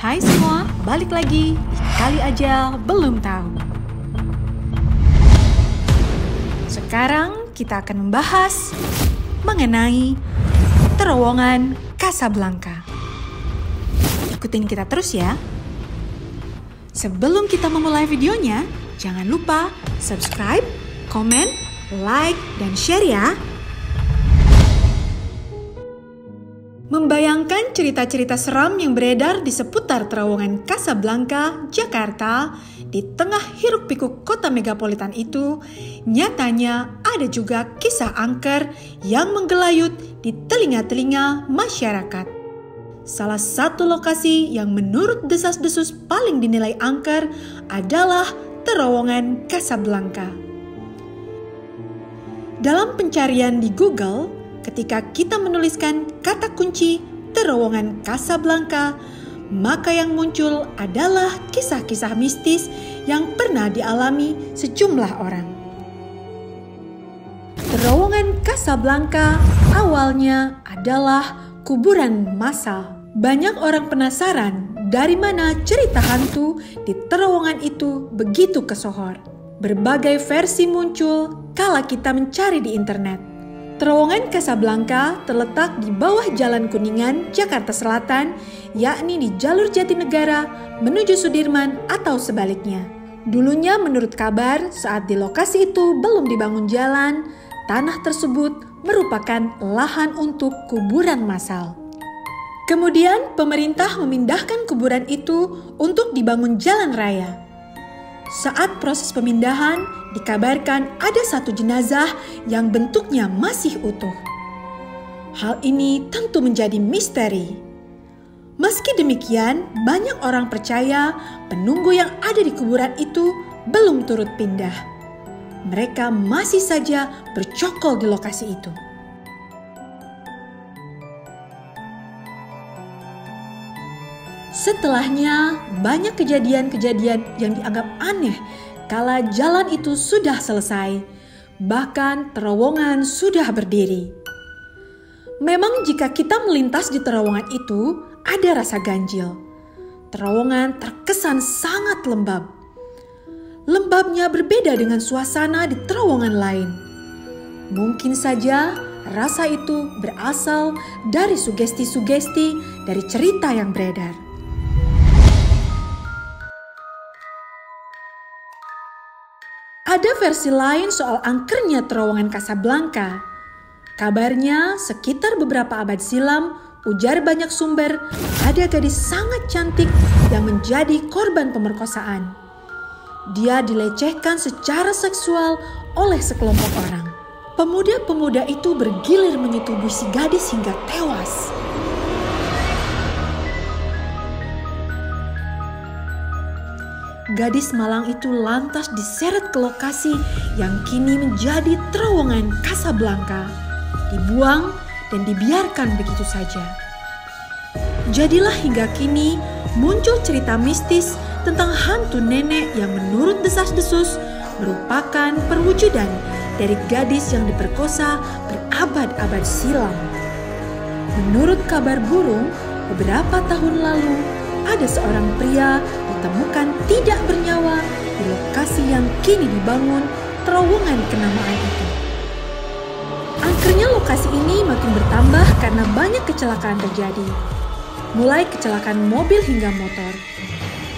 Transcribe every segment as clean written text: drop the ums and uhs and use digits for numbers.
Hai semua, balik lagi di Kali Aja Belum Tahu. Sekarang kita akan membahas mengenai terowongan Casablanca. Ikutin kita terus ya. Sebelum kita memulai videonya, jangan lupa subscribe, komen, like, dan share ya. Membayangkan cerita-cerita seram yang beredar di seputar terowongan Casablanca, Jakarta, di tengah hiruk-pikuk kota megapolitan itu, nyatanya ada juga kisah angker yang menggelayut di telinga-telinga masyarakat. Salah satu lokasi yang menurut desas-desus paling dinilai angker adalah terowongan Casablanca. Dalam pencarian di Google, ketika kita menuliskan kata kunci terowongan Casablanca, maka yang muncul adalah kisah-kisah mistis yang pernah dialami sejumlah orang. Terowongan Casablanca awalnya adalah kuburan massal. Banyak orang penasaran dari mana cerita hantu di terowongan itu begitu kesohor. Berbagai versi muncul kala kita mencari di internet. Terowongan Casablanca terletak di bawah Jalan Kuningan, Jakarta Selatan, yakni di jalur Jatinegara menuju Sudirman atau sebaliknya. Dulunya menurut kabar saat di lokasi itu belum dibangun jalan, tanah tersebut merupakan lahan untuk kuburan massal. Kemudian pemerintah memindahkan kuburan itu untuk dibangun jalan raya. Saat proses pemindahan, dikabarkan ada satu jenazah yang bentuknya masih utuh. Hal ini tentu menjadi misteri. Meski demikian, banyak orang percaya penunggu yang ada di kuburan itu belum turut pindah. Mereka masih saja bercokol di lokasi itu. Setelahnya, banyak kejadian-kejadian yang dianggap aneh kala jalan itu sudah selesai, bahkan terowongan sudah berdiri. Memang jika kita melintas di terowongan itu, ada rasa ganjil. Terowongan terkesan sangat lembab. Lembabnya berbeda dengan suasana di terowongan lain. Mungkin saja rasa itu berasal dari sugesti-sugesti dari cerita yang beredar. Ada versi lain soal angkernya terowongan Casablanca. Kabarnya sekitar beberapa abad silam, ujar banyak sumber, ada gadis sangat cantik yang menjadi korban pemerkosaan. Dia dilecehkan secara seksual oleh sekelompok orang. Pemuda-pemuda itu bergilir menyetubuhi si gadis hingga tewas. Gadis malang itu lantas diseret ke lokasi yang kini menjadi terowongan Casablanca, dibuang dan dibiarkan begitu saja. Jadilah hingga kini muncul cerita mistis tentang hantu nenek yang menurut desas-desus merupakan perwujudan dari gadis yang diperkosa berabad-abad silam. Menurut kabar burung, beberapa tahun lalu ada seorang pria ditemukan tidak bernyawa di lokasi yang kini dibangun terowongan kenamaan itu. Angkernya lokasi ini makin bertambah karena banyak kecelakaan terjadi, mulai kecelakaan mobil hingga motor.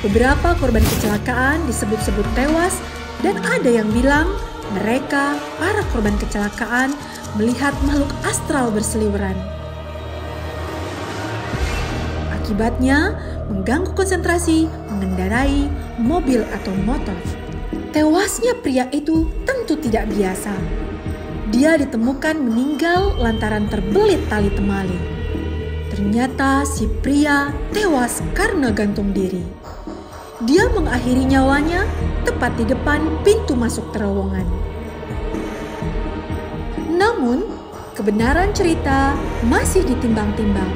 Beberapa korban kecelakaan disebut-sebut tewas dan ada yang bilang mereka, para korban kecelakaan, melihat makhluk astral berseliweran. Akibatnya, mengganggu konsentrasi mengendarai mobil atau motor. Tewasnya pria itu tentu tidak biasa. Dia ditemukan meninggal lantaran terbelit tali temali. Ternyata si pria tewas karena gantung diri. Dia mengakhiri nyawanya tepat di depan pintu masuk terowongan. Namun, kebenaran cerita masih ditimbang-timbang.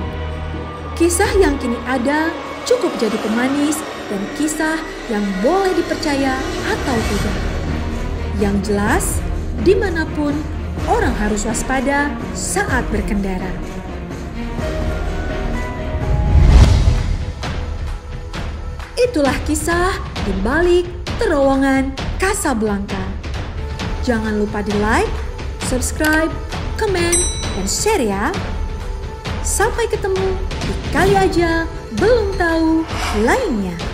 Kisah yang kini ada cukup jadi pemanis dan kisah yang boleh dipercaya atau tidak. Yang jelas, dimanapun orang harus waspada saat berkendara. Itulah kisah di balik terowongan Casablanca. Jangan lupa di like, subscribe, komen, dan share ya. Sampai ketemu di Kali Aja Belum Tahu lainnya.